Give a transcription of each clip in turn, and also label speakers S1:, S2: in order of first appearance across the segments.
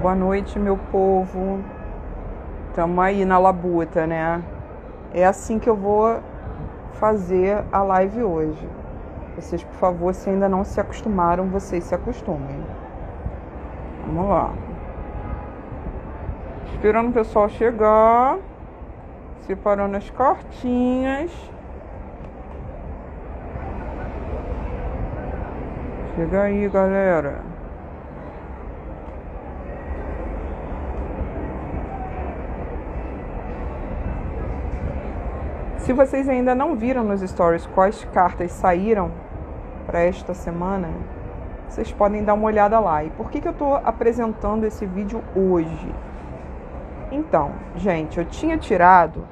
S1: Boa noite, meu povo. Tamo aí na labuta, né? É assim que eu vou fazer a live hoje. Vocês, por favor, se ainda não se acostumaram, vocês se acostumem. Vamos lá. Esperando o pessoal chegar. Separando as cartinhas. Chega aí, galera. Se vocês ainda não viram nos stories quais cartas saíram para esta semana, vocês podem dar uma olhada lá. E por que eu estou apresentando esse vídeo hoje? Então, gente, eu tinha tirado...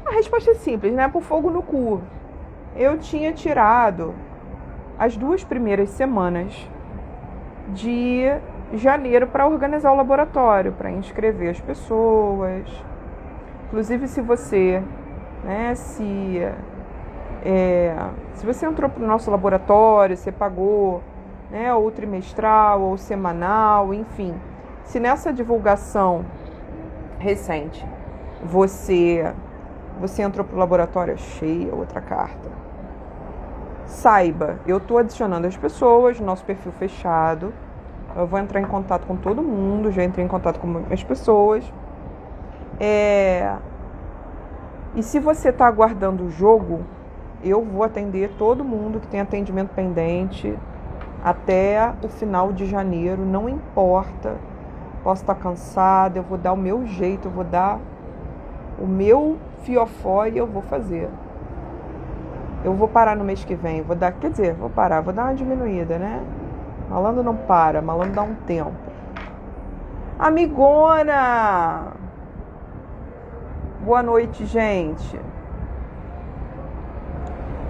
S1: A resposta é simples, né? Por fogo no cu. Eu tinha tirado as 2 primeiras semanas de janeiro para organizar o laboratório, para inscrever as pessoas. Inclusive, se você... Se você entrou para o nosso laboratório, você pagou, ou trimestral, ou semanal, enfim. Se nessa divulgação recente você entrou para o laboratório, achei outra carta. Saiba, eu estou adicionando as pessoas, nosso perfil fechado. Eu vou entrar em contato com todo mundo, já entrei em contato com as pessoas. E se você está aguardando o jogo, eu vou atender todo mundo que tem atendimento pendente até o final de janeiro, não importa. Posso estar cansada, eu vou dar o meu jeito, eu vou dar o meu fiofó e eu vou fazer. Eu vou parar no mês que vem, vou dar uma diminuída, né? Malandro não para, malandro dá um tempo. Amigona! Boa noite, gente.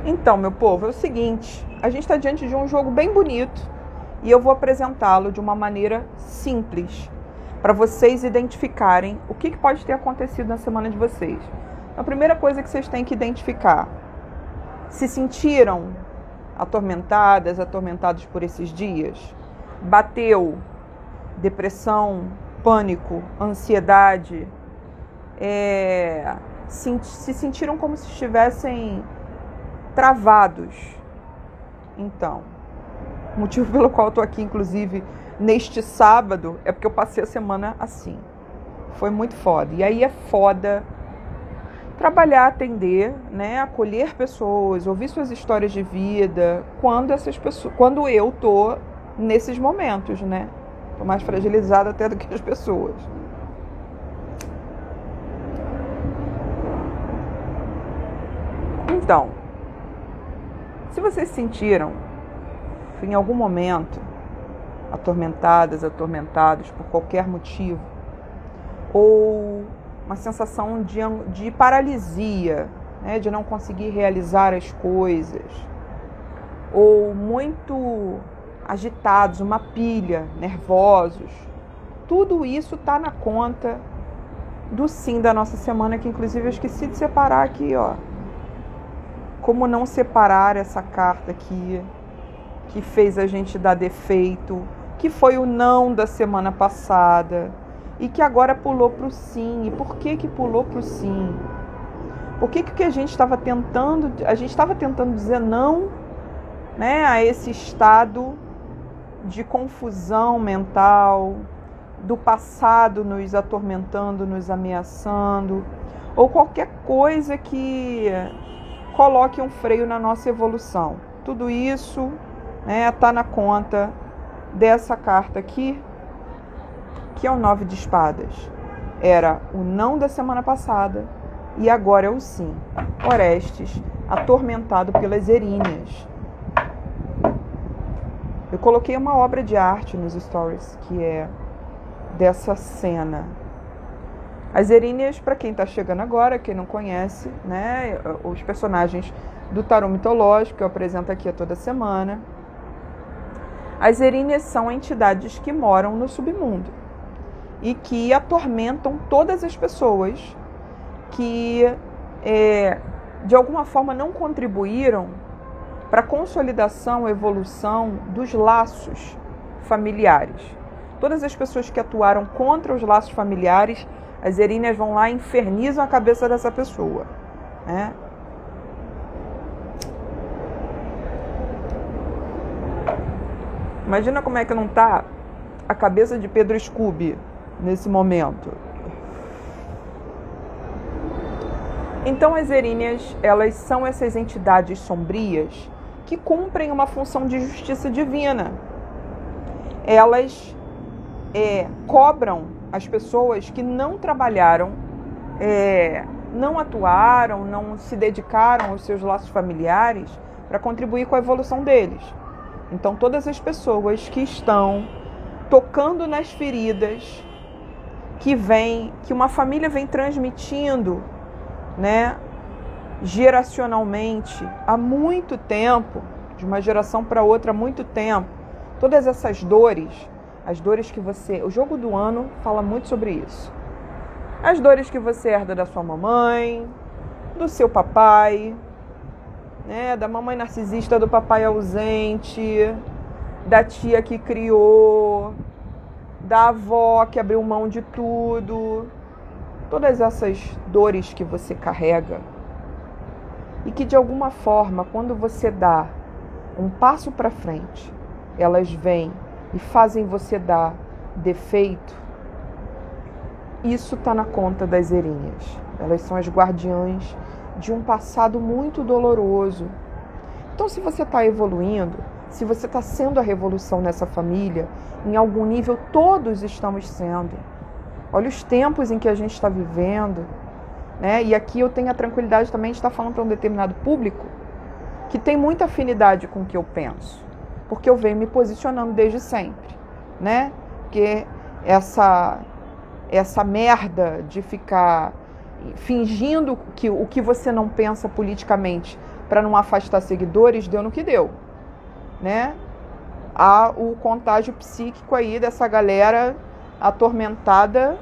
S1: Então, meu povo, é o seguinte, a gente está diante de um jogo bem bonito e eu vou apresentá-lo de uma maneira simples para vocês identificarem o que pode ter acontecido na semana de vocês. A primeira coisa que vocês têm que identificar: se sentiram atormentados por esses dias? Bateu depressão, pânico, ansiedade? Se sentiram como se estivessem travados? Então, o motivo pelo qual eu tô aqui, inclusive, neste sábado, é porque eu passei a semana assim. Foi muito foda. E aí é foda trabalhar, atender, acolher pessoas, ouvir suas histórias de vida, quando eu tô nesses momentos, Tô mais fragilizada até do que as pessoas. Então, se vocês se sentiram em algum momento atormentados por qualquer motivo, ou uma sensação de paralisia, de não conseguir realizar as coisas, ou muito agitados, uma pilha, nervosos, tudo isso está na conta do sim da nossa semana, que inclusive eu esqueci de separar aqui, ó. Como não separar essa carta aqui, que fez a gente dar defeito, que foi o não da semana passada, e que agora pulou para o sim. E por que pulou para o sim? Por que a gente estava tentando... A gente estava tentando dizer não, a esse estado de confusão mental, do passado nos atormentando, nos ameaçando, ou qualquer coisa que coloque um freio na nossa evolução. Tudo isso está na conta dessa carta aqui, que é o 9 de espadas. Era o não da semana passada e agora é o sim. Orestes, atormentado pelas Eríneas. Eu coloquei uma obra de arte nos stories, que é dessa cena. As Eríneas, para quem está chegando agora, quem não conhece, os personagens do tarô mitológico que eu apresento aqui toda semana. As Eríneas são entidades que moram no submundo e que atormentam todas as pessoas que, de alguma forma, não contribuíram para a consolidação, evolução dos laços familiares. Todas as pessoas que atuaram contra os laços familiares, as eríneas vão lá e infernizam a cabeça dessa pessoa, né? Imagina como é que não tá a cabeça de Pedro Scooby nesse momento. Então as eríneas, elas são essas entidades sombrias que cumprem uma função de justiça divina. Elas cobram as pessoas que não trabalharam, não atuaram, não se dedicaram aos seus laços familiares para contribuir com a evolução deles. Então todas as pessoas que estão tocando nas feridas que uma família vem transmitindo, né, geracionalmente há muito tempo, de uma geração para outra há muito tempo, todas essas dores, as dores que você... O jogo do ano fala muito sobre isso. As dores que você herda da sua mamãe, do seu papai, né, da mamãe narcisista, do papai ausente, da tia que criou, da avó que abriu mão de tudo. Todas essas dores que você carrega e que de alguma forma, quando você dá um passo para frente, elas vêm e fazem você dar defeito. Isso está na conta das eríneas. Elas são as guardiãs de um passado muito doloroso. Então, se você está evoluindo, se você está sendo a revolução nessa família, em algum nível todos estamos sendo. Olha os tempos em que a gente está vivendo, né? E aqui eu tenho a tranquilidade também de estar falando para um determinado público que tem muita afinidade com o que eu penso, porque eu venho me posicionando desde sempre, né? Porque essa merda de ficar fingindo que o que você não pensa politicamente para não afastar seguidores deu no que deu, né? Há o contágio psíquico aí dessa galera atormentada,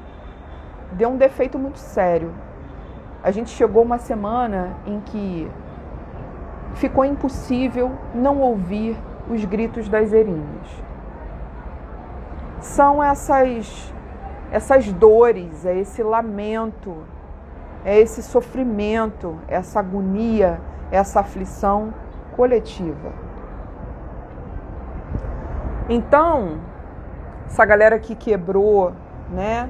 S1: deu um defeito muito sério. A gente chegou uma semana em que ficou impossível não ouvir os gritos das eríneas. São essas dores, é esse lamento, é esse sofrimento, essa agonia, essa aflição coletiva. Então, essa galera que quebrou, né?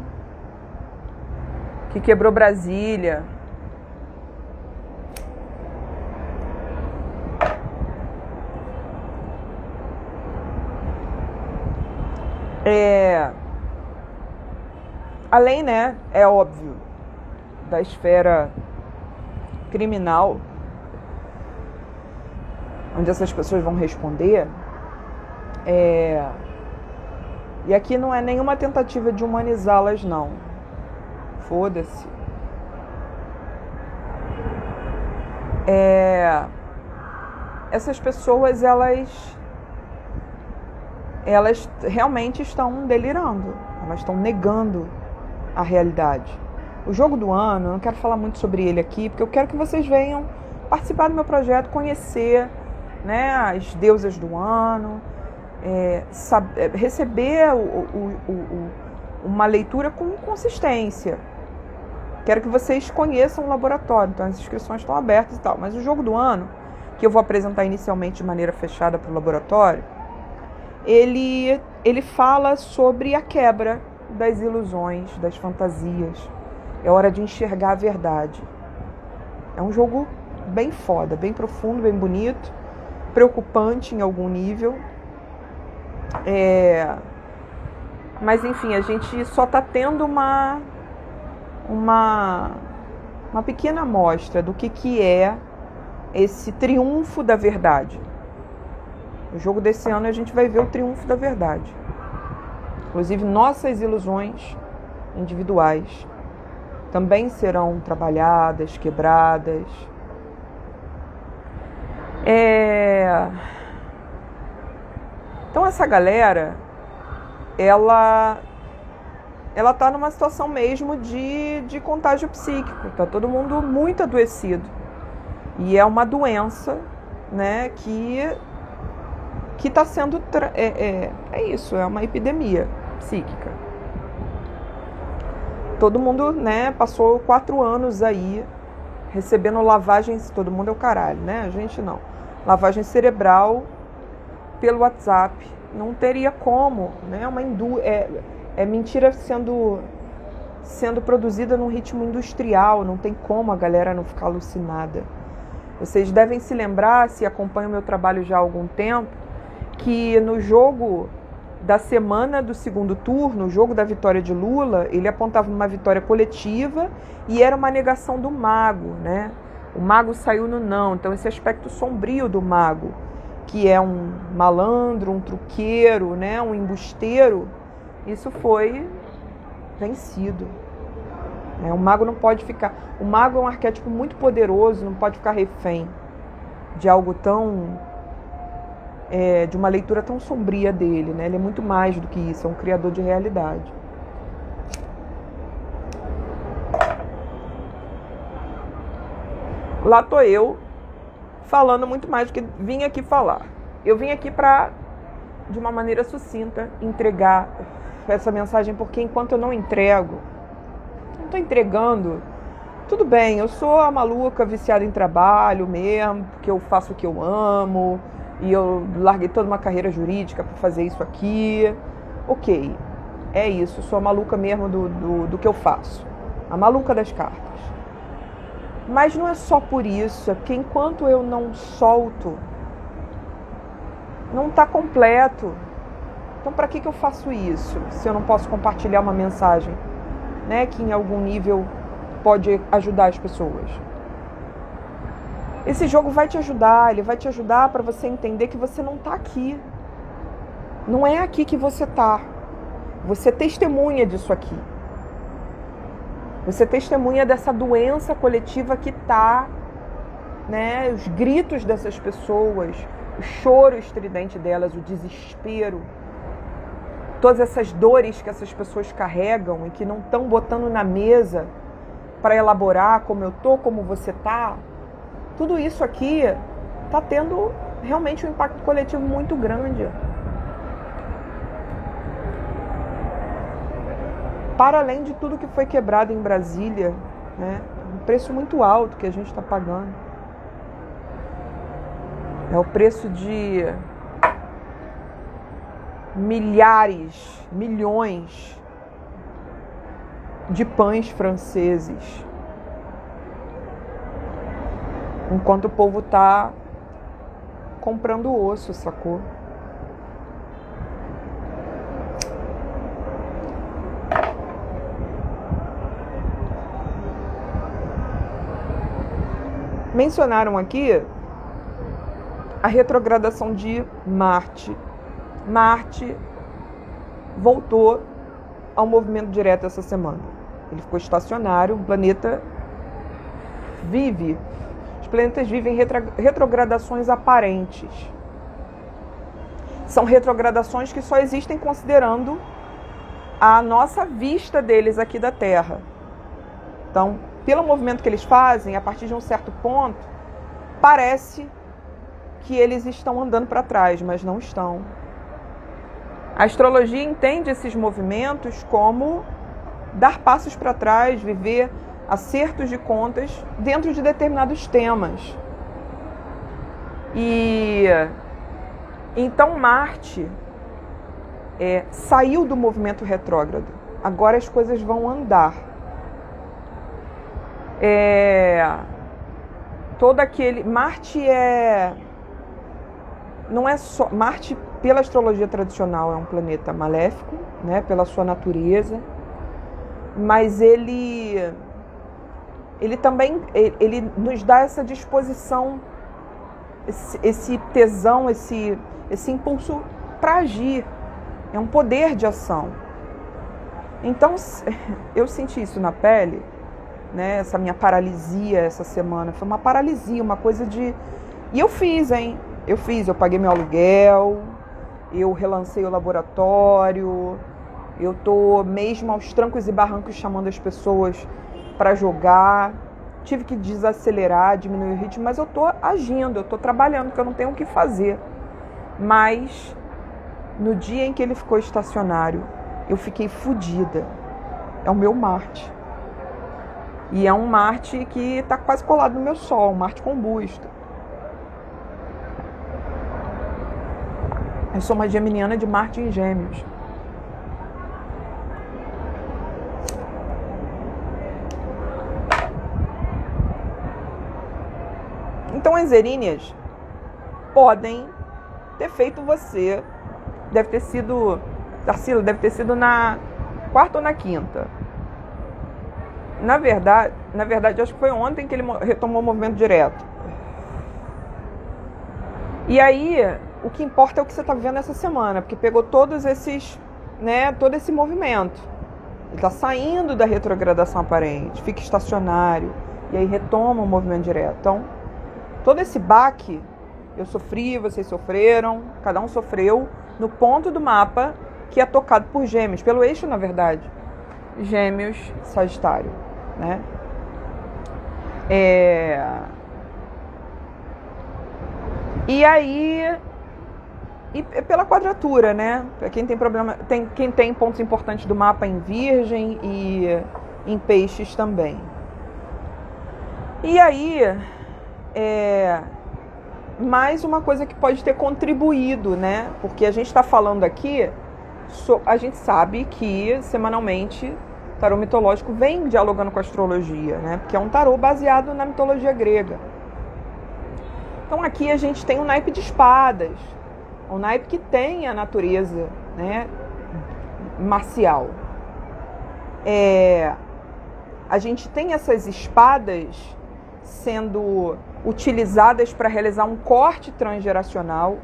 S1: Que quebrou Brasília. Além, né, é óbvio, da esfera criminal, onde essas pessoas vão responder, e aqui não é nenhuma tentativa de humanizá-las, não. Foda-se. Essas pessoas, elas realmente estão delirando. Elas estão negando a realidade. O jogo do ano, eu não quero falar muito sobre ele aqui, porque eu quero que vocês venham participar do meu projeto, conhecer, né, as deusas do ano, receber uma leitura com consistência. Quero que vocês conheçam o laboratório, então as inscrições estão abertas e tal. Mas o jogo do ano, que eu vou apresentar inicialmente de maneira fechada para o laboratório, ele fala sobre a quebra das ilusões, das fantasias. É hora de enxergar a verdade. É um jogo bem foda, bem profundo, bem bonito, preocupante em algum nível. Mas enfim, a gente só está tendo uma pequena amostra do que é esse triunfo da verdade. No jogo desse ano a gente vai ver o triunfo da verdade. Inclusive nossas ilusões individuais também serão trabalhadas, quebradas. Então essa galera, ela tá numa situação mesmo de contágio psíquico. Tá todo mundo muito adoecido. E é uma doença, né, que está sendo... isso, é uma epidemia. psíquica. Todo mundo, né, passou 4 anos aí recebendo lavagens, todo mundo é o caralho, né? A gente não. Lavagem cerebral pelo WhatsApp. Não teria como, né? É mentira sendo produzida num ritmo industrial, não tem como a galera não ficar alucinada. Vocês devem se lembrar, se acompanham o meu trabalho já há algum tempo, que no jogo da semana do segundo turno, o jogo da vitória de Lula, ele apontava uma vitória coletiva e era uma negação do mago, né? O mago saiu no não, então esse aspecto sombrio do mago, que é um malandro, um truqueiro, né? Um embusteiro, isso foi vencido. O mago não pode ficar... O mago é um arquétipo muito poderoso, não pode ficar refém de algo tão... de uma leitura tão sombria dele, né? Ele é muito mais do que isso, é um criador de realidade. Lá tô eu, falando muito mais do que vim aqui falar. Eu vim aqui para, de uma maneira sucinta, entregar essa mensagem, porque enquanto eu não entrego, não estou entregando, tudo bem, eu sou a maluca viciada em trabalho mesmo, porque eu faço o que eu amo, e eu larguei toda uma carreira jurídica para fazer isso aqui. Ok, é isso, eu sou a maluca mesmo do que eu faço, a maluca das cartas. Mas não é só por isso, é porque enquanto eu não solto, não está completo. Então, para que eu faço isso, se eu não posso compartilhar uma mensagem, né, que em algum nível pode ajudar as pessoas? Esse jogo vai te ajudar, ele vai te ajudar para você entender que você não está aqui. Não é aqui que você está. Você testemunha disso aqui. Você testemunha dessa doença coletiva que está, né, os gritos dessas pessoas, o choro estridente delas, o desespero, todas essas dores que essas pessoas carregam e que não estão botando na mesa para elaborar como eu tô, como você tá. Tudo isso aqui está tendo realmente um impacto coletivo muito grande. Para além de tudo que foi quebrado em Brasília, né? Um preço muito alto que a gente está pagando. É o preço de milhares, milhões de pães franceses. Enquanto o povo está comprando osso, sacou? Mencionaram aqui a retrogradação de Marte. Marte voltou ao movimento direto essa semana. Ele ficou estacionário, o planeta vive. Os planetas vivem retrogradações aparentes. São retrogradações que só existem considerando a nossa vista deles aqui da Terra. Então, pelo movimento que eles fazem, a partir de um certo ponto, parece que eles estão andando para trás, mas não estão. A astrologia entende esses movimentos como dar passos para trás, viver acertos de contas dentro de determinados temas. E então Marte saiu do movimento retrógrado. Agora as coisas vão andar. Todo aquele... Marte não é só... Marte, pela astrologia tradicional, é um planeta maléfico, né, pela sua natureza, mas ele também ele nos dá essa disposição, esse tesão, esse impulso para agir. É um poder de ação. Então, eu senti isso na pele, né? Essa minha paralisia essa semana foi uma paralisia, uma coisa de... E eu fiz, eu paguei meu aluguel, eu relancei o laboratório, eu tô mesmo aos trancos e barrancos chamando as pessoas para jogar, tive que desacelerar, diminuir o ritmo, mas eu tô agindo, eu tô trabalhando, porque eu não tenho o que fazer. Mas no dia em que ele ficou estacionário, eu fiquei fodida. É o meu Marte. E é um Marte que está quase colado no meu Sol, um Marte combusto. Eu sou uma geminiana de Marte em Gêmeos. Então as eríneas podem ter feito você, deve ter sido, Tarsila, deve ter sido na quarta ou na quinta. Na verdade, acho que foi ontem que ele retomou o movimento direto. E aí, o que importa é o que você está vivendo essa semana, porque pegou todos esses, todo esse movimento. Ele está saindo da retrogradação aparente, fica estacionário, e aí retoma o movimento direto. Então, todo esse baque, eu sofri, vocês sofreram, cada um sofreu, no ponto do mapa que é tocado por Gêmeos, pelo eixo, na verdade. Gêmeos, Sagitário, né? E aí, e pela quadratura, né? Para quem tem problema, quem tem pontos importantes do mapa em Virgem e em Peixes também. E aí, mais uma coisa que pode ter contribuído, né? Porque a gente está falando aqui, a gente sabe que semanalmente tarô mitológico vem dialogando com a astrologia, né? Porque é um tarô baseado na mitologia grega. Então aqui a gente tem um naipe de espadas, um naipe que tem a natureza, né, marcial. A gente tem essas espadas sendo utilizadas para realizar um corte transgeracional.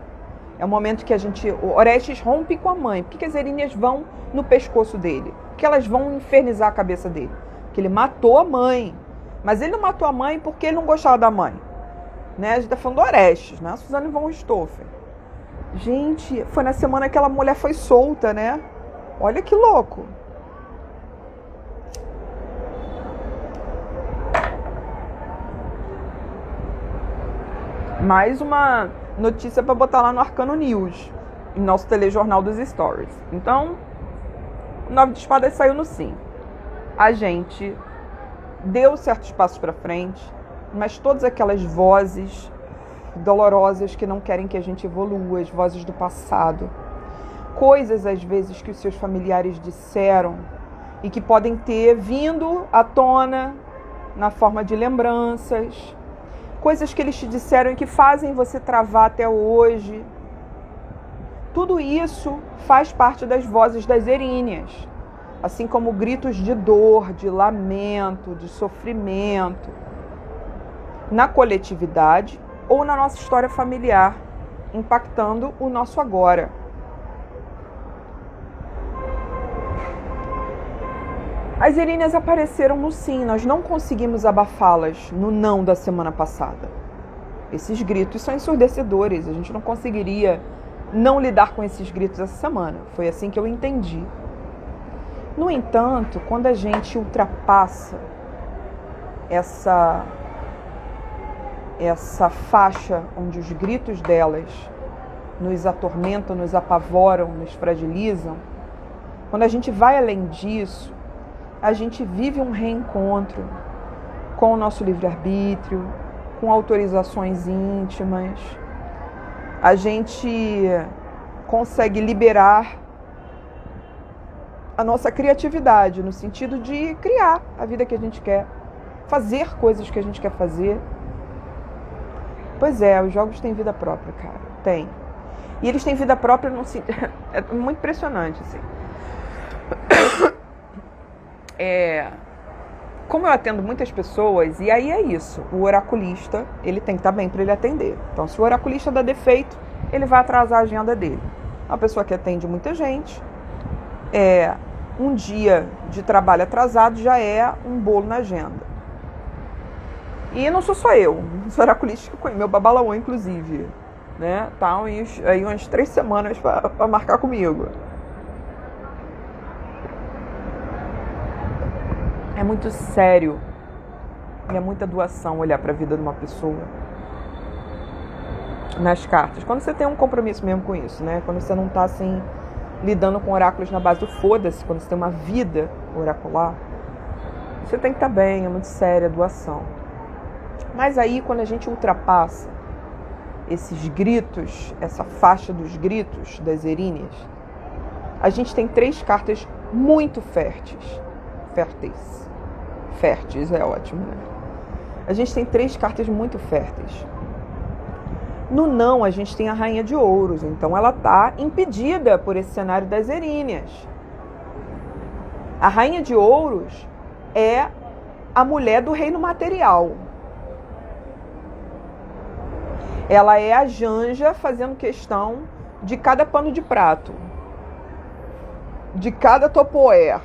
S1: É o momento que o Orestes rompe com a mãe. Por que as eríneas vão no pescoço dele? Porque elas vão infernizar a cabeça dele. Porque ele matou a mãe. Mas ele não matou a mãe porque ele não gostava da mãe. Né? A gente está falando do Orestes, né? Suzane von Richthofen. Gente, foi na semana que aquela mulher foi solta, né? Olha que louco. Mais uma notícia para botar lá no Arcano News, em nosso telejornal dos Stories. Então, o 9 de espadas saiu no sim. A gente deu certos passos para frente, mas todas aquelas vozes dolorosas que não querem que a gente evolua, as vozes do passado, coisas às vezes que os seus familiares disseram e que podem ter vindo à tona na forma de lembranças, coisas que eles te disseram e que fazem você travar até hoje. Tudo isso faz parte das vozes das eríneas, assim como gritos de dor, de lamento, de sofrimento, na coletividade ou na nossa história familiar, impactando o nosso agora. As eríneas apareceram no sim, nós não conseguimos abafá-las no não da semana passada. Esses gritos são ensurdecedores, a gente não conseguiria não lidar com esses gritos essa semana. Foi assim que eu entendi. No entanto, quando a gente ultrapassa essa faixa onde os gritos delas nos atormentam, nos apavoram, nos fragilizam, quando a gente vai além disso, a gente vive um reencontro com o nosso livre-arbítrio, com autorizações íntimas. A gente consegue liberar a nossa criatividade, no sentido de criar a vida que a gente quer, fazer coisas que a gente quer fazer. Pois é, os jogos têm vida própria, cara. Tem. E eles têm vida própria, é muito impressionante, assim. Como eu atendo muitas pessoas, e aí é isso, o oraculista, ele tem que estar bem para ele atender. Então, se o oraculista dá defeito, ele vai atrasar a agenda dele. Uma pessoa que atende muita gente, um dia de trabalho atrasado já é um bolo na agenda. E não sou só eu, os oraculistas que eu conheço, meu babalaô, inclusive, né? Tá aí umas 3 semanas para marcar comigo. É muito sério e é muita doação olhar para a vida de uma pessoa nas cartas. Quando você tem um compromisso mesmo com isso, né? Quando você não tá assim lidando com oráculos na base do foda-se, quando você tem uma vida oracular, você tem que estar bem, é muito séria a doação. Mas aí, quando a gente ultrapassa esses gritos, essa faixa dos gritos das eríneas, a gente tem 3 cartas muito férteis. Férteis é ótimo, né? A gente tem 3 cartas muito férteis. No não, a gente tem a Rainha de Ouros, então ela está impedida por esse cenário das eríneas. A Rainha de Ouros é a mulher do reino material. Ela é a Janja fazendo questão de cada pano de prato, de cada topoer.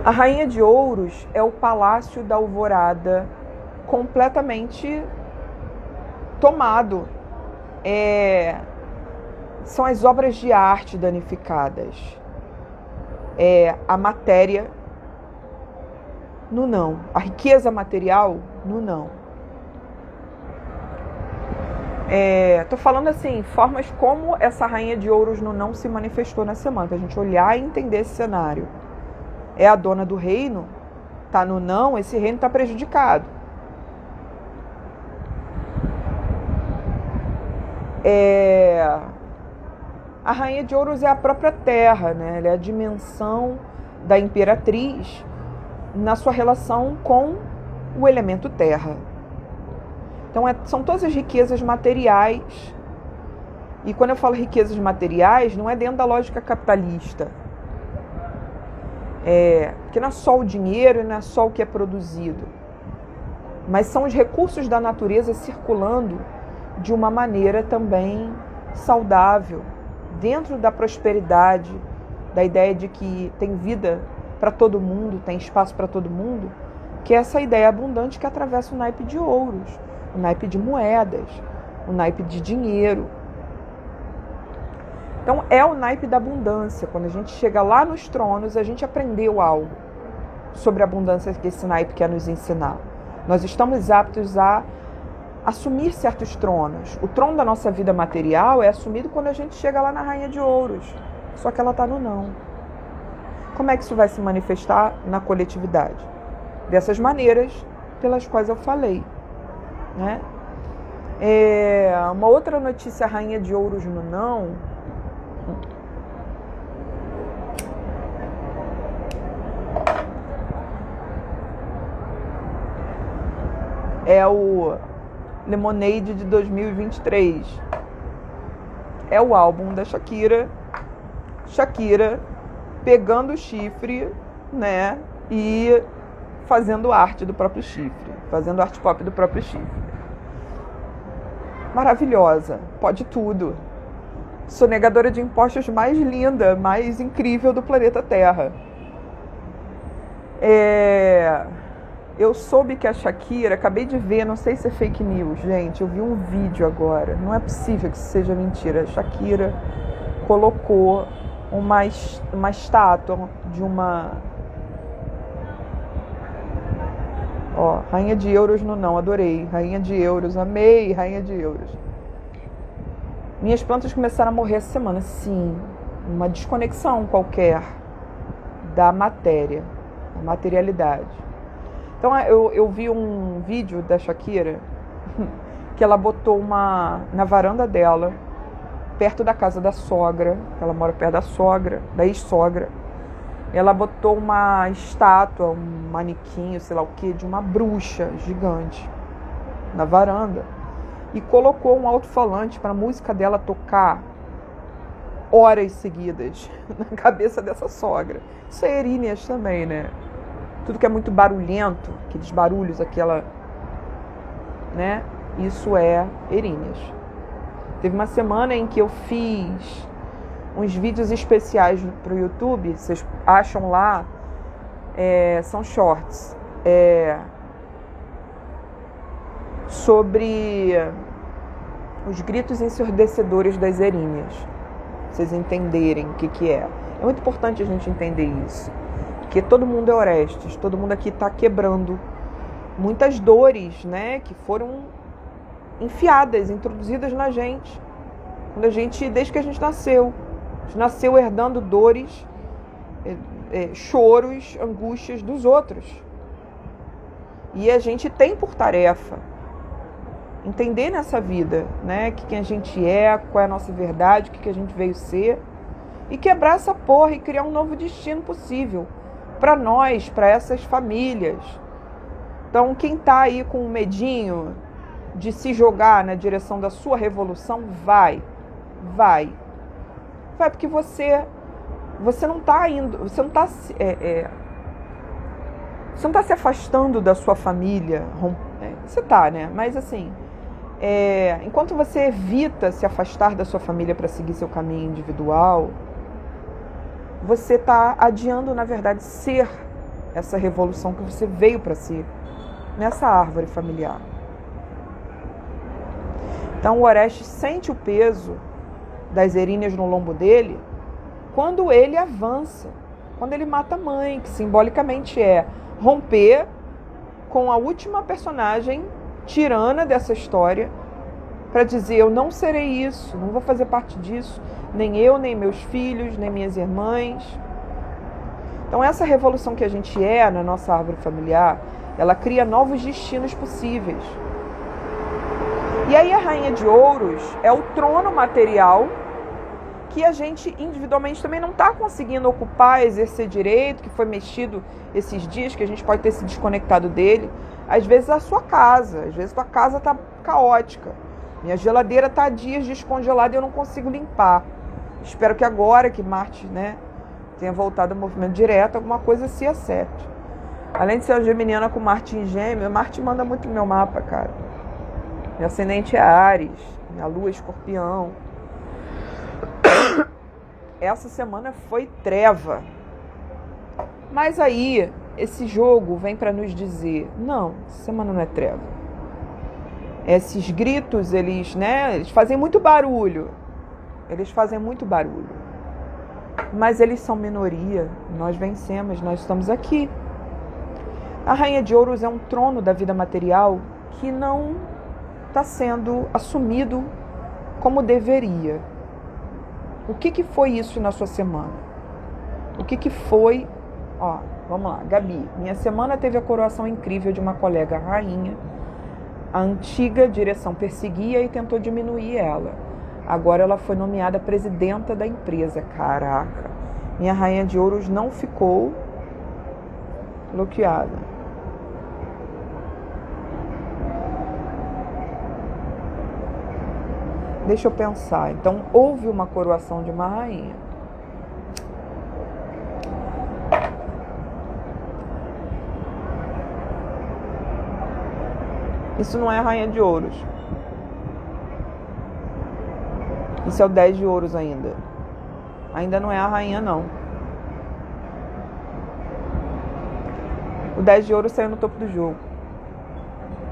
S1: A Rainha de Ouros é o Palácio da Alvorada completamente tomado. São as obras de arte danificadas. A matéria no não. A riqueza material no não. Tô falando assim, formas como essa Rainha de Ouros no não se manifestou na semana, pra gente olhar e entender esse cenário. É a dona do reino, tá no não, esse reino tá prejudicado. A Rainha de Ouros é a própria terra, né? Ela é a dimensão da imperatriz na sua relação com o elemento terra. Então, são todas as riquezas materiais. E quando eu falo riquezas materiais, não é dentro da lógica capitalista. Porque não é só o dinheiro e não é só o que é produzido. Mas são os recursos da natureza circulando de uma maneira também saudável, dentro da prosperidade, da ideia de que tem vida para todo mundo, tem espaço para todo mundo, que é essa ideia abundante que atravessa o naipe de ouros, o naipe de moedas, o naipe de dinheiro. Então é o naipe da abundância. Quando a gente chega lá nos tronos, a gente aprendeu algo sobre a abundância que esse naipe quer nos ensinar. Nós estamos aptos a assumir certos tronos. O trono da nossa vida material é assumido quando a gente chega lá na Rainha de Ouros. Só que ela está no não. Como é que isso vai se manifestar na coletividade? Dessas maneiras pelas quais eu falei, né? Uma outra notícia, Rainha de Ouros no não, é o Lemonade de 2023. É o álbum da Shakira pegando o chifre, né, e fazendo arte do próprio chifre, fazendo arte pop do próprio chifre. Maravilhosa, pode tudo. Sonegadora de impostos mais linda, mais incrível do planeta Terra. Eu soube que a Shakira, acabei de ver, não sei se é fake news, gente, eu vi um vídeo agora, não é possível que isso seja mentira. A Shakira colocou uma estátua de uma... Rainha de Euros no não, adorei. Rainha de Euros, amei Rainha de Euros. Minhas plantas começaram a morrer essa semana, sim. Uma desconexão qualquer da matéria, da materialidade. Então eu vi um vídeo da Shakira que ela botou na varanda dela, perto da casa da sogra, ela mora perto da sogra, da ex-sogra. Ela botou uma estátua, um manequim, sei lá o que, de uma bruxa gigante na varanda e colocou um alto-falante para a música dela tocar horas seguidas na cabeça dessa sogra. Isso é Eríneas também, né? Tudo que é muito barulhento, aqueles barulhos, aquela, né? Isso é Eríneas. Teve uma semana em que eu fiz uns vídeos especiais para o YouTube, vocês acham lá, são shorts, sobre os gritos ensurdecedores das eríneas, pra vocês entenderem o que é. É muito importante a gente entender isso, porque todo mundo é Orestes, todo mundo aqui está quebrando muitas dores, né, que foram enfiadas, introduzidas na gente Desde que a gente nasceu. A gente nasceu herdando dores, choros, angústias dos outros. E a gente tem por tarefa entender nessa vida, né, quem a gente é, qual é a nossa verdade, o que a gente veio ser, e quebrar essa porra e criar um novo destino possível para nós, para essas famílias. Então, quem tá aí com medinho de se jogar na direção da sua revolução, vai, porque você não tá indo, você não tá se afastando da sua família, você tá, né? Mas assim, enquanto você evita se afastar da sua família para seguir seu caminho individual, você está adiando, na verdade, ser essa revolução que você veio para ser nessa árvore familiar. Então o Orestes sente o peso das Erinhas no lombo dele quando ele avança, quando ele mata a mãe, que simbolicamente é romper com a última personagem tirana dessa história, para dizer: eu não serei isso, não vou fazer parte disso, nem eu, nem meus filhos, nem minhas irmãs. Então essa revolução que a gente na nossa árvore familiar, ela cria novos destinos possíveis. E aí a Rainha de Ouros é o trono material que a gente individualmente também não está conseguindo ocupar, exercer direito, que foi mexido esses dias, que a gente pode ter se desconectado dele. Às vezes a sua casa, às vezes a tua casa está caótica. Minha geladeira está há dias descongelada e eu não consigo limpar. Espero que agora que Marte, né, tenha voltado ao movimento direto, alguma coisa se acerte. Além de ser uma geminiana com Marte em Gêmeo, Marte manda muito no meu mapa, cara. Meu ascendente é Áries, minha lua é Escorpião. Essa semana foi treva. Mas aí, esse jogo vem para nos dizer: não, essa semana não é treva. Esses gritos, eles fazem muito barulho. Mas eles são minoria. Nós vencemos, nós estamos aqui. A Rainha de Ouros é um trono da vida material que não está sendo assumido como deveria. O que foi isso na sua semana? O que foi... vamos lá, Gabi. Minha semana teve a coroação incrível de uma colega rainha. A antiga direção perseguia e tentou diminuir ela. Agora ela foi nomeada presidenta da empresa. Caraca. Minha Rainha de Ouros não ficou bloqueada. Deixa eu pensar. Então, houve uma coroação de uma rainha. Isso não é a Rainha de Ouros. Isso é o 10 de Ouros ainda. Ainda não é a rainha, não. O 10 de Ouros saiu no topo do jogo.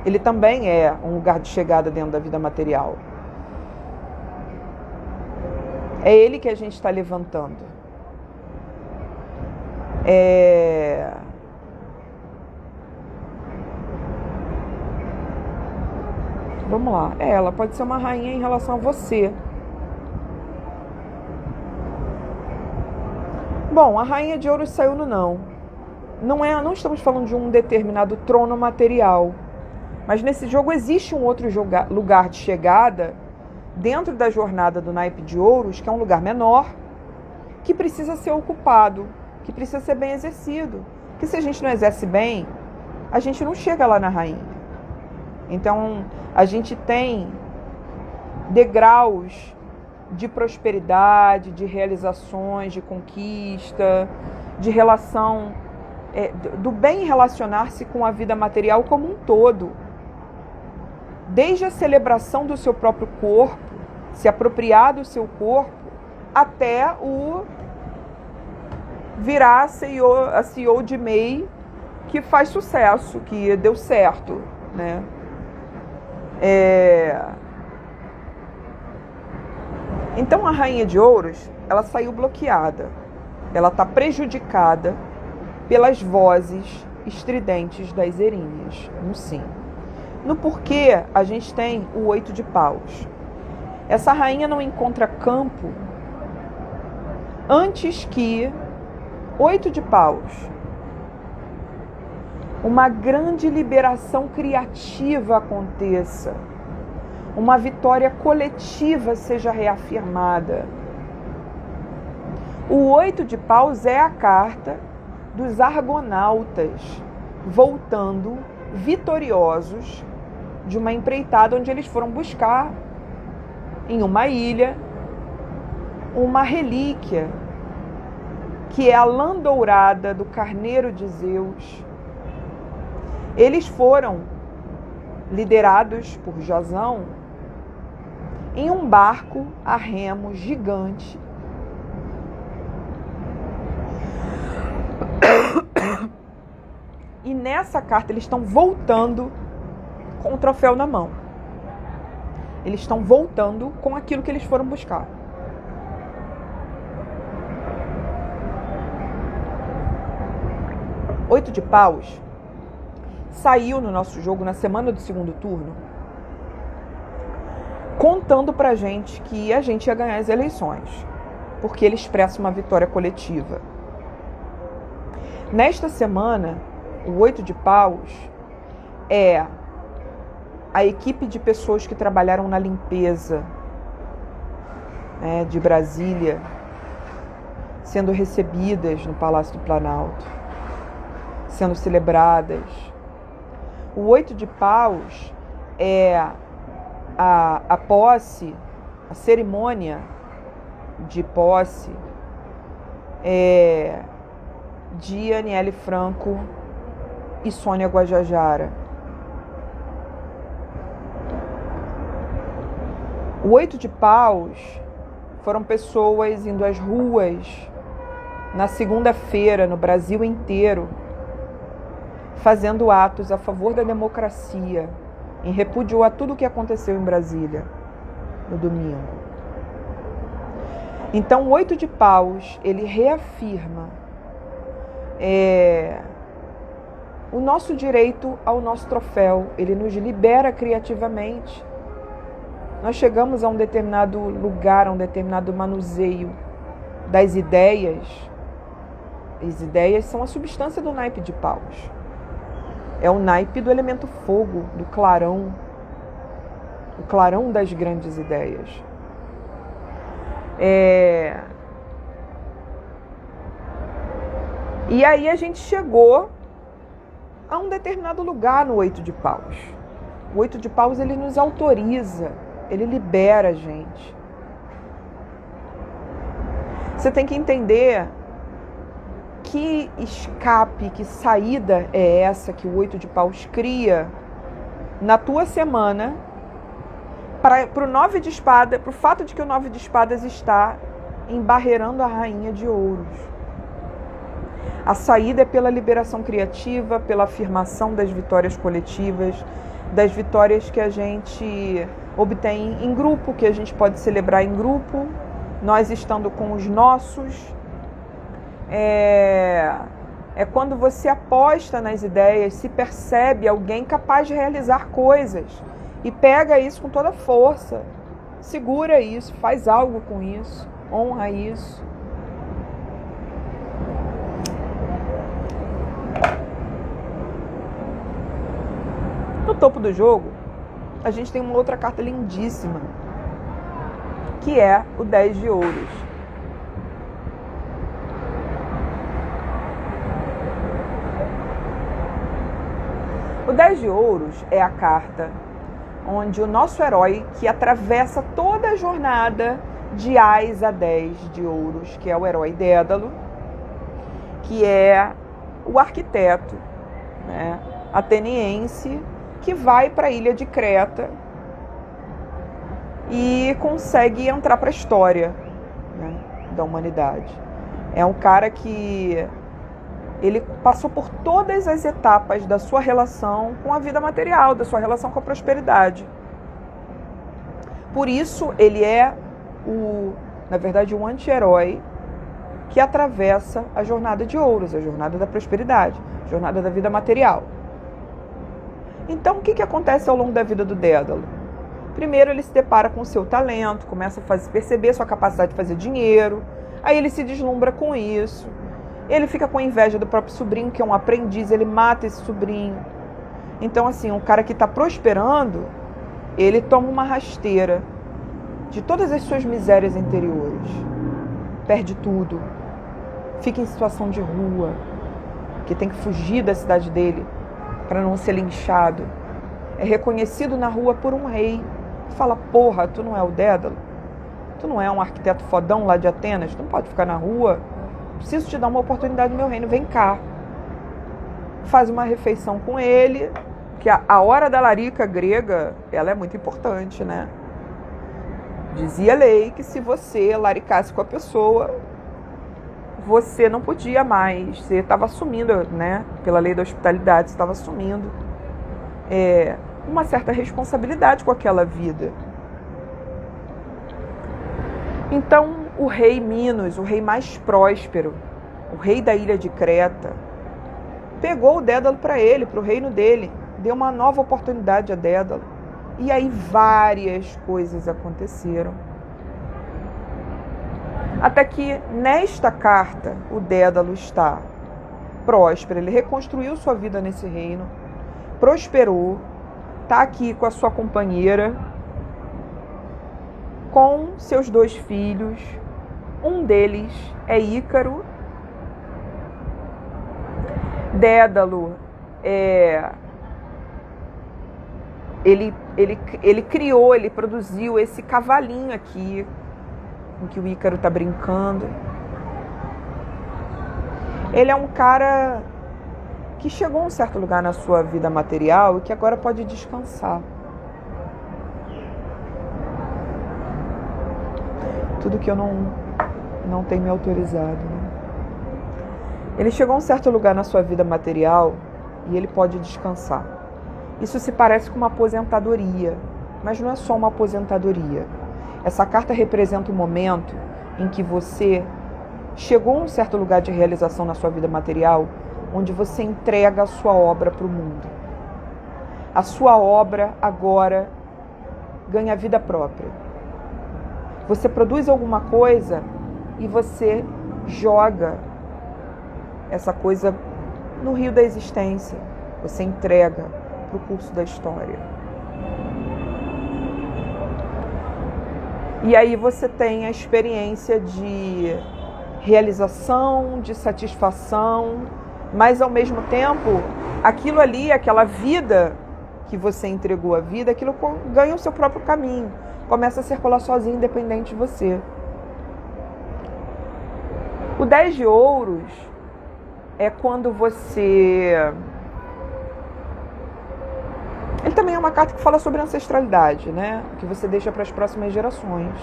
S1: Ele também é um lugar de chegada dentro da vida material. É ele que a gente está levantando. Vamos lá. Ela pode ser uma rainha em relação a você. Bom, a Rainha de Ouros saiu no não. Não estamos falando de um determinado trono material. Mas nesse jogo existe um outro lugar de chegada dentro da jornada do naipe de Ouros, que é um lugar menor, que precisa ser ocupado, que precisa ser bem exercido. Que se a gente não exerce bem, a gente não chega lá na rainha. Então, a gente tem degraus de prosperidade, de realizações, de conquista, de relação, do bem relacionar-se com a vida material como um todo. Desde a celebração do seu próprio corpo, se apropriar do seu corpo, até o virar a CEO de MEI, que faz sucesso, que deu certo, né? Então a Rainha de Ouros, ela saiu bloqueada. Ela está prejudicada pelas vozes estridentes das Erinhas, no sim. No porquê, a gente tem o 8 de paus. Essa rainha não encontra campo antes que 8 de paus, uma grande liberação criativa aconteça, uma vitória coletiva seja reafirmada. O 8 de paus é a carta dos argonautas voltando vitoriosos de uma empreitada onde eles foram buscar em uma ilha uma relíquia que é a lã dourada do carneiro de Zeus. Eles foram liderados por Jasão em um barco a remo gigante. E nessa carta eles estão voltando com o troféu na mão. Eles estão voltando com aquilo que eles foram buscar. Oito de paus saiu no nosso jogo na semana do segundo turno, contando pra gente que a gente ia ganhar as eleições, porque ele expressa uma vitória coletiva. Nesta semana, o 8 de paus é a equipe de pessoas que trabalharam na limpeza, de Brasília, sendo recebidas no Palácio do Planalto, sendo celebradas. O 8 de paus é a posse, a cerimônia de posse de Aniele Franco e Sônia Guajajara. O 8 de paus foram pessoas indo às ruas na segunda-feira no Brasil inteiro, fazendo atos a favor da democracia, em repúdio a tudo o que aconteceu em Brasília no domingo. Então, o 8 de paus, ele reafirma o nosso direito ao nosso troféu, ele nos libera criativamente. Nós chegamos a um determinado lugar, a um determinado manuseio das ideias. As ideias são a substância do naipe de paus. É o naipe do elemento fogo, do clarão. O clarão das grandes ideias. E aí a gente chegou a um determinado lugar no 8 de paus. O 8 de paus, ele nos autoriza, ele libera a gente. Você tem que entender que escape, que saída é essa que o 8 de paus cria na tua semana para o 9 de espada, para o fato de que o 9 de espadas está embarreirando a rainha de ouros. A saída é pela liberação criativa, pela afirmação das vitórias coletivas, das vitórias que a gente obtém em grupo, que a gente pode celebrar em grupo, nós estando com os nossos. É quando você aposta nas ideias, se percebe alguém capaz de realizar coisas e pega isso com toda a força, segura isso, faz algo com isso, honra isso. No topo do jogo, a gente tem uma outra carta lindíssima, que é o 10 de ouros. O 10 de ouros é a carta onde o nosso herói, que atravessa toda a jornada de Ás a 10 de ouros, que é o herói Dédalo, que é o arquiteto, ateniense, que vai para a ilha de Creta e consegue entrar para a história da humanidade. É um cara que ele passou por todas as etapas da sua relação com a vida material, da sua relação com a prosperidade. Por isso, ele é na verdade, um anti-herói que atravessa a jornada de ouros, a jornada da prosperidade, a jornada da vida material. Então, o que acontece ao longo da vida do Dédalo? Primeiro ele se depara com o seu talento, começa a perceber sua capacidade de fazer dinheiro, aí ele se deslumbra com isso, ele fica com inveja do próprio sobrinho, que é um aprendiz, ele mata esse sobrinho. Então, assim, um cara que está prosperando, ele toma uma rasteira de todas as suas misérias interiores, perde tudo, fica em situação de rua, que tem que fugir da cidade dele para não ser linchado. É reconhecido na rua por um rei. Fala, porra, tu não é o Dédalo? Tu não é um arquiteto fodão lá de Atenas? Tu não pode ficar na rua? Preciso te dar uma oportunidade no meu reino, vem cá. Faz uma refeição com ele, que a hora da larica grega, ela é muito importante, né? Dizia a lei que se você laricasse com a pessoa, você não podia mais, você estava assumindo, né? Pela lei da hospitalidade, você estava assumindo uma certa responsabilidade com aquela vida. Então, o rei Minos, o rei mais próspero, o rei da ilha de Creta, pegou o Dédalo para ele, para o reino dele, deu uma nova oportunidade a Dédalo. E aí várias coisas aconteceram. Até que nesta carta o Dédalo está próspero, ele reconstruiu sua vida nesse reino, prosperou, está aqui com a sua companheira, com seus 2 filhos, um deles é Ícaro. Dédalo ele criou, ele produziu esse cavalinho aqui, em que o Ícaro está brincando. Ele é um cara que chegou a um certo lugar na sua vida material e que agora pode descansar. Tudo que eu não tenho me autorizado, né? Ele chegou a um certo lugar na sua vida material e ele pode descansar. Isso se parece com uma aposentadoria, mas não é só uma aposentadoria. Essa carta representa um momento em que você chegou a um certo lugar de realização na sua vida material, onde você entrega a sua obra para o mundo. A sua obra agora ganha vida própria. Você produz alguma coisa e você joga essa coisa no rio da existência. Você entrega para o curso da história. E aí você tem a experiência de realização, de satisfação, mas ao mesmo tempo, aquilo ali, aquela vida que você entregou à vida, aquilo ganha o seu próprio caminho. Começa a circular sozinho, independente de você. O 10 de ouros é quando você... Ele também é uma carta que fala sobre ancestralidade, né? Que você deixa para as próximas gerações.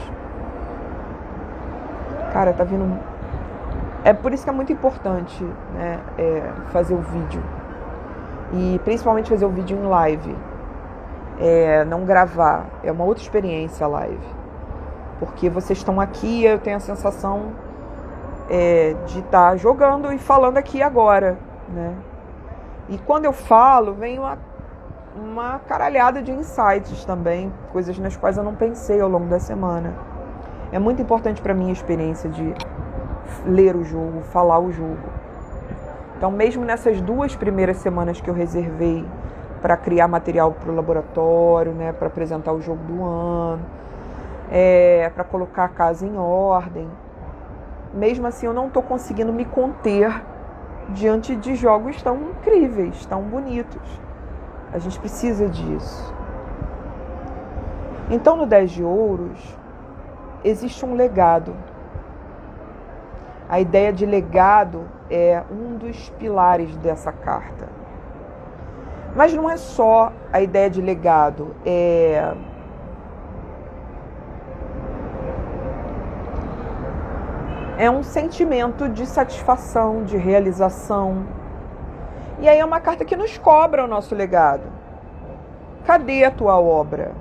S1: Cara, tá vindo... É por isso que é muito importante, né, fazer o vídeo. E principalmente fazer o vídeo em live. Não gravar. É uma outra experiência a live. Porque vocês estão aqui e eu tenho a sensação de estar jogando e falando aqui agora, né? E quando eu falo, vem uma caralhada de insights também, coisas nas quais eu não pensei ao longo da semana. É muito importante para mim a experiência de ler o jogo, falar o jogo. Então, mesmo nessas 2 primeiras semanas que eu reservei para criar material para o laboratório, né, para apresentar o jogo do ano, para colocar a casa em ordem, mesmo assim eu não estou conseguindo me conter diante de jogos tão incríveis, tão bonitos. A gente precisa disso. Então, no 10 de ouros, existe um legado. A ideia de legado é um dos pilares dessa carta. Mas não é só a ideia de legado, é um sentimento de satisfação, de realização. E aí é uma carta que nos cobra o nosso legado. Cadê a tua obra?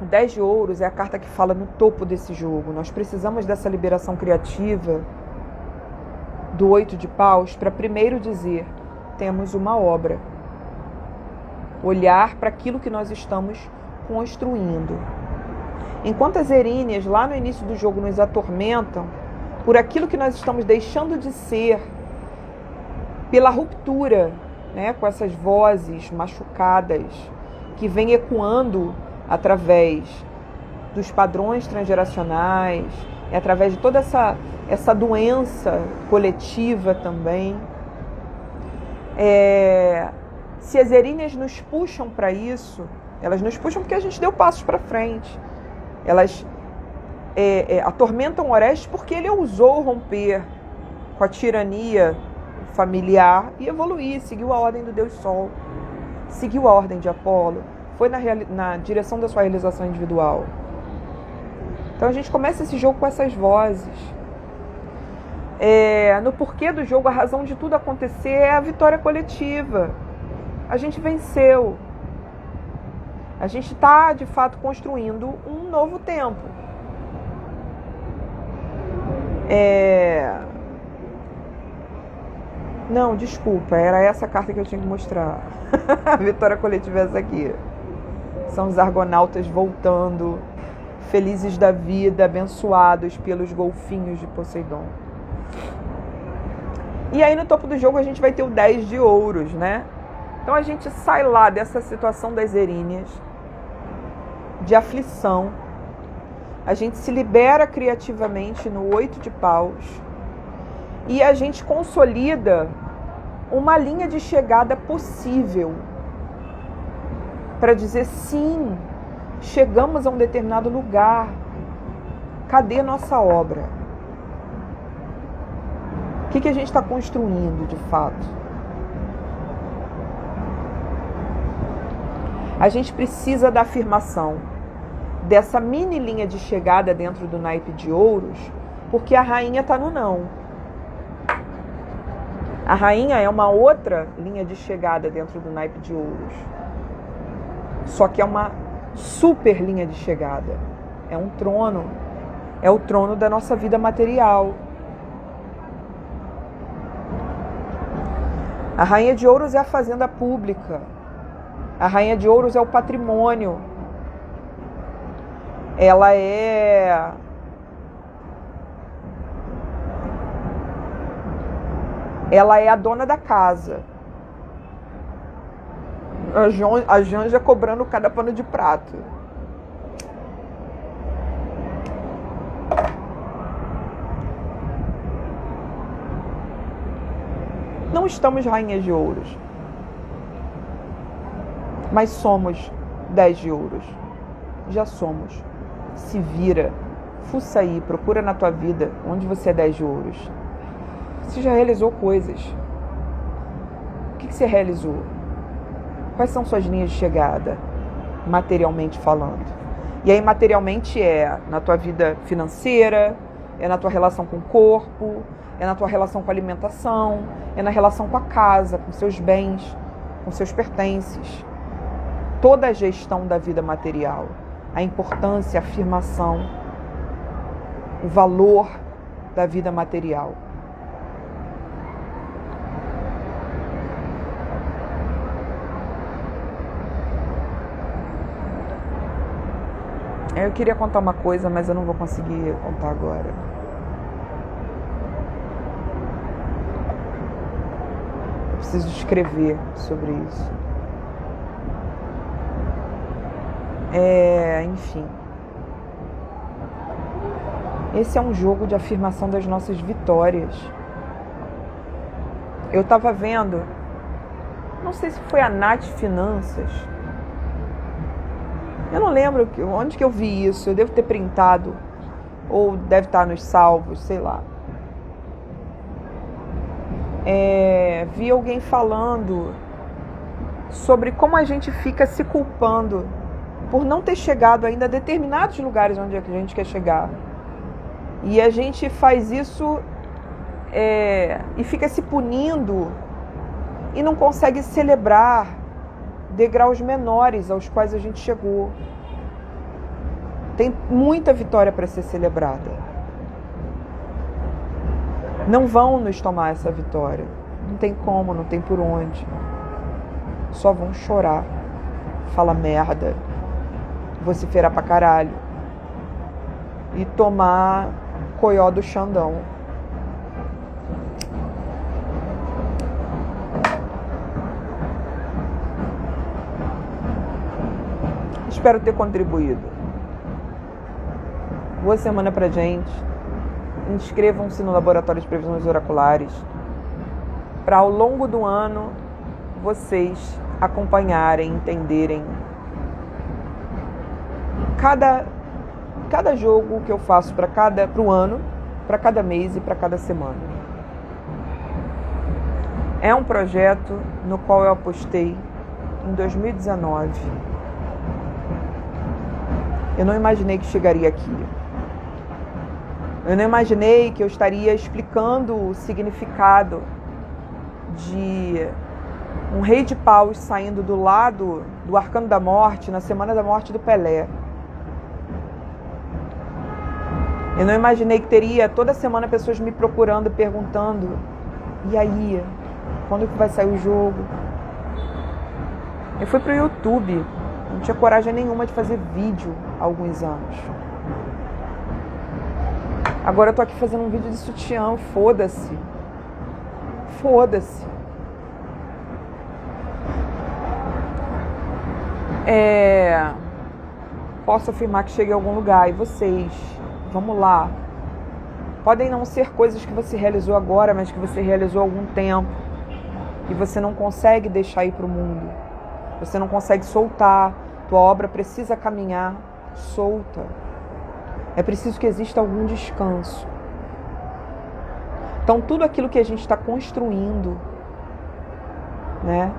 S1: O 10 de ouros é a carta que fala no topo desse jogo. Nós precisamos dessa liberação criativa do 8 de paus para primeiro dizer: temos uma obra. Olhar para aquilo que nós estamos construindo. Enquanto as eríneas lá no início do jogo nos atormentam por aquilo que nós estamos deixando de ser, pela ruptura, né, com essas vozes machucadas que vêm ecoando através dos padrões transgeracionais, através de toda essa doença coletiva também. Se as eríneas nos puxam para isso, elas nos puxam porque a gente deu passos para frente. Elas atormentam Orestes porque ele ousou romper com a tirania familiar e evoluir, seguiu a ordem do Deus Sol, seguiu a ordem de Apolo, foi na direção da sua realização individual. Então a gente começa esse jogo com essas vozes. No porquê do jogo, a razão de tudo acontecer é a vitória coletiva. A gente venceu. A gente está, de fato, construindo um novo tempo. Não, desculpa, era essa carta que eu tinha que mostrar. A vitória coletiva é essa aqui. São os argonautas voltando, felizes da vida, abençoados pelos golfinhos de Poseidon. E aí no topo do jogo a gente vai ter o 10 de ouros, né? Então a gente sai lá dessa situação das eríneas, de aflição. A gente se libera criativamente no 8 de paus e a gente consolida uma linha de chegada possível para dizer sim, chegamos a um determinado lugar. Cadê nossa obra? O que a gente está construindo de fato? A gente precisa da afirmação dessa mini linha de chegada dentro do naipe de ouros, porque a rainha está no não. A rainha é uma outra linha de chegada dentro do naipe de ouros. Só que é uma super linha de chegada. É um trono. É o trono da nossa vida material. A rainha de ouros é a fazenda pública. A rainha de ouros é o patrimônio. Ela é a dona da casa. A Janja cobrando cada pano de prato. Não estamos rainhas de ouros, mas somos 10 de ouros. Já somos. Se vira, fuça aí, procura na tua vida onde você é 10 de ouros. Você já realizou coisas. O que você realizou? Quais são suas linhas de chegada, materialmente falando? E aí, materialmente é na tua vida financeira, é na tua relação com o corpo, é na tua relação com a alimentação, é na relação com a casa, com seus bens, com seus pertences. Toda a gestão da vida material, a importância, a afirmação, o valor da vida material. Eu queria contar uma coisa, mas eu não vou conseguir contar agora. Eu preciso escrever sobre isso. Enfim. Esse é um jogo de afirmação das nossas vitórias. Eu estava vendo, não sei se foi a Nath Finanças. Eu não lembro onde que eu vi isso. Eu devo ter printado. Ou deve estar nos salvos, sei lá. Vi alguém falando sobre como a gente fica se culpando por não ter chegado ainda a determinados lugares onde a gente quer chegar. E a gente faz isso e fica se punindo e não consegue celebrar degraus menores aos quais a gente chegou. Tem muita vitória para ser celebrada. Não vão nos tomar essa vitória. Não tem como, não tem por onde. Só vão chorar, falar merda, vociferar pra caralho e tomar coió do Xandão. Espero ter contribuído. Boa semana pra gente. Inscrevam-se no Laboratório de Previsões Oraculares para ao longo do ano vocês acompanharem, entenderem cada jogo que eu faço para o ano, para cada mês e para cada semana. É um projeto no qual eu apostei em 2019. Eu não imaginei que chegaria aqui. Eu não imaginei que eu estaria explicando o significado de um rei de paus saindo do lado do arcano da morte na semana da morte do Pelé. Eu não imaginei que teria toda semana pessoas me procurando, perguntando: e aí, quando que vai sair o jogo? Eu fui pro YouTube, não tinha coragem nenhuma de fazer vídeo há alguns anos. Agora eu tô aqui fazendo um vídeo de sutiã, foda-se. Foda-se. Posso afirmar que cheguei a algum lugar. E vocês? Vamos lá. Podem não ser coisas que você realizou agora, mas que você realizou há algum tempo. E você não consegue deixar ir pro mundo. Você não consegue soltar. Tua obra precisa caminhar solta. É preciso que exista algum descanso. Então, tudo aquilo que a gente está construindo, né?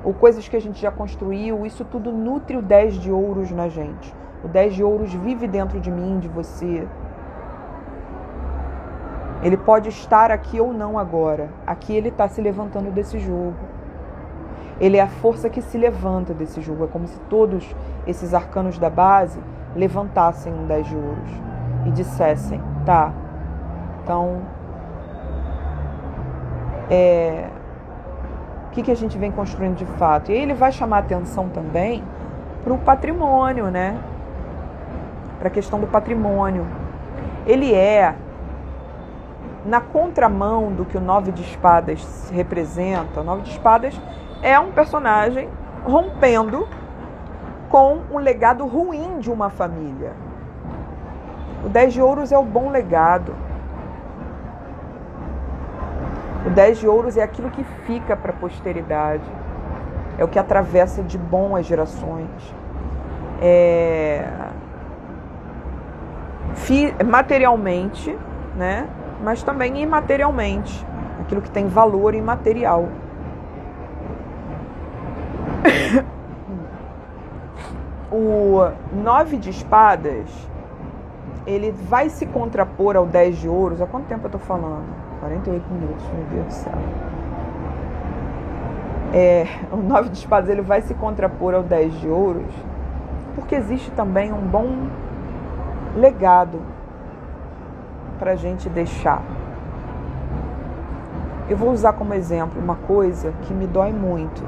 S1: Ou coisas que a gente já construiu, isso tudo nutre o 10 de ouros na gente. O 10 de ouros vive dentro de mim, de você. Ele pode estar aqui ou não agora. Aqui ele está se levantando desse jogo. Ele é a força que se levanta desse jogo. É como se todos esses arcanos da base levantassem um 10 de ouros e dissessem: tá, então o que a gente vem construindo de fato? E aí ele vai chamar atenção também para o patrimônio, né? Para a questão do patrimônio. Ele é na contramão do que o 9 de espadas representa. O 9 de espadas é um personagem rompendo com um legado ruim de uma família. O 10 de ouros é o bom legado. O 10 de ouros é aquilo que fica para a posteridade. É o que atravessa de bom as gerações. Materialmente, né? Mas também imaterialmente. Aquilo que tem valor imaterial. O 9 de espadas, ele vai se contrapor ao 10 de ouros. Há quanto tempo eu tô falando? 48 minutos, meu Deus do céu. O 9 de espadas, ele vai se contrapor ao 10 de ouros, porque existe também um bom legado pra gente deixar. Eu vou usar como exemplo uma coisa que me dói muito.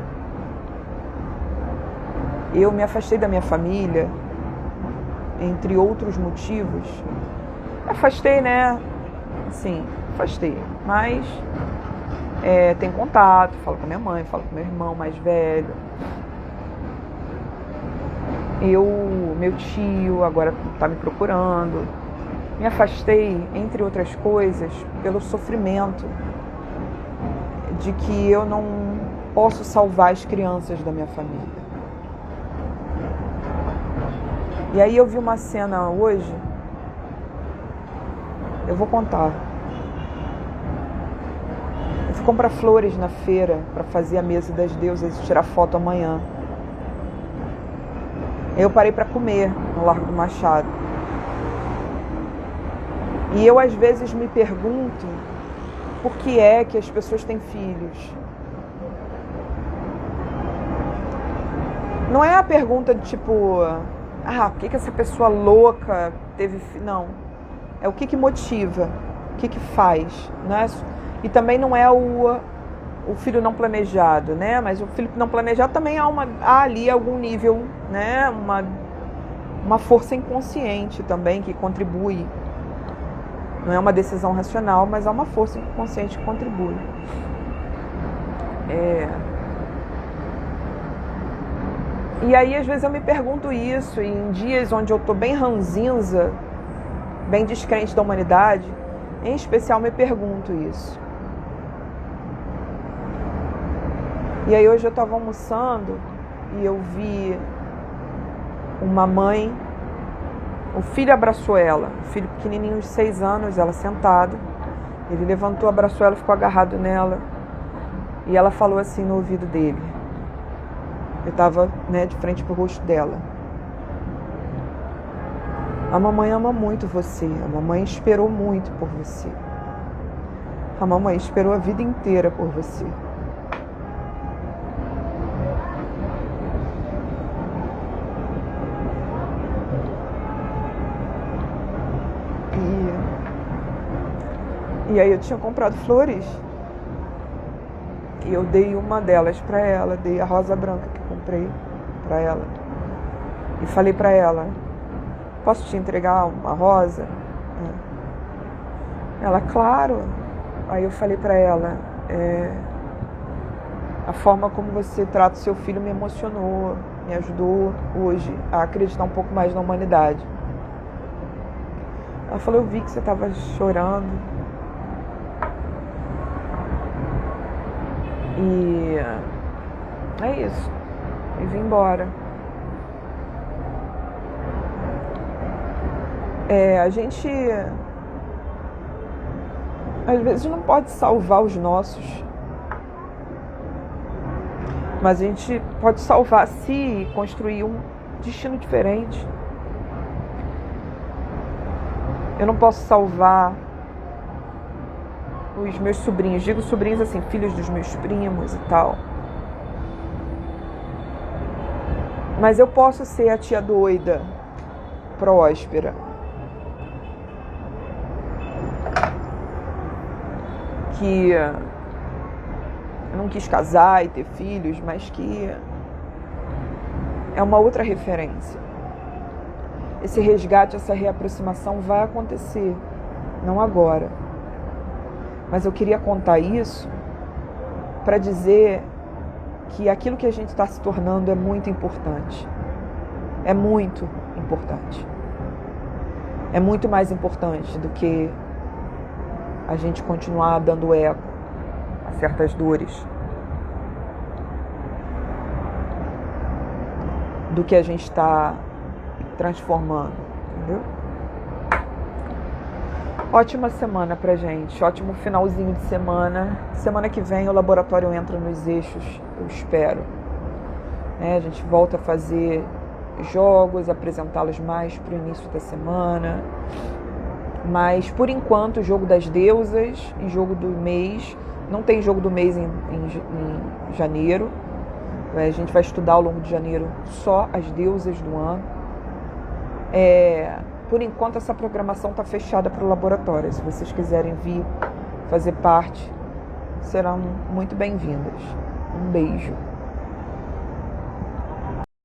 S1: Eu me afastei da minha família, entre outros motivos. Afastei, né? Assim, afastei. Mas tenho contato, falo com a minha mãe, falo com meu irmão mais velho. Meu tio agora está me procurando. Me afastei, entre outras coisas, pelo sofrimento de que eu não posso salvar as crianças da minha família. E aí eu vi uma cena hoje, eu vou contar. Eu fui comprar flores na feira para fazer a mesa das deusas e tirar foto amanhã. Eu parei para comer no Largo do Machado. E eu às vezes me pergunto por que é que as pessoas têm filhos. Não é a pergunta de tipo, por que essa pessoa louca teve filho? Não. É o que motiva. O que faz, né? E também não é o filho não planejado, né? Mas o filho não planejado também há ali algum nível, né? Uma força inconsciente também que contribui. Não é uma decisão racional, mas há uma força inconsciente que contribui. E aí, às vezes, eu me pergunto isso, e em dias onde eu estou bem ranzinza, bem descrente da humanidade, em especial me pergunto isso. E aí hoje eu estava almoçando e eu vi uma mãe, o filho abraçou ela, o filho pequenininho de 6 anos, ela sentada, ele levantou, abraçou ela, ficou agarrado nela e ela falou assim no ouvido dele, eu estava, né, de frente pro rosto dela: a mamãe ama muito você, a mamãe esperou muito por você, a mamãe esperou a vida inteira por você. E aí eu tinha comprado flores e eu dei uma delas para ela, dei a rosa branca que comprei para ela e falei para ela: posso te entregar uma rosa? Ela: claro. Aí eu falei para ela: a forma como você trata o seu filho me emocionou, me ajudou hoje a acreditar um pouco mais na humanidade. Ela falou: eu vi que você estava chorando. E é isso. E vim embora. A gente às vezes não pode salvar os nossos, mas a gente pode salvar se e construir um destino diferente. Eu não posso salvar os meus sobrinhos, digo sobrinhos assim, filhos dos meus primos e tal. Mas eu posso ser a tia doida, próspera, que não quis casar e ter filhos, mas que é uma outra referência. Esse resgate, essa reaproximação vai acontecer, não agora. Mas eu queria contar isso para dizer que aquilo que a gente está se tornando é muito importante. É muito importante. É muito mais importante do que a gente continuar dando eco a certas dores, do que a gente está transformando, entendeu? Ótima semana pra gente, ótimo finalzinho de semana. Semana que vem o laboratório entra nos eixos, eu espero. A gente volta a fazer jogos, apresentá-los mais pro início da semana. Mas, por enquanto, o jogo das deusas e jogo do mês. Não tem jogo do mês em janeiro. A gente vai estudar ao longo de janeiro só as deusas do ano. Por enquanto, essa programação está fechada para o laboratório. Se vocês quiserem vir fazer parte, serão muito bem-vindas. Um beijo.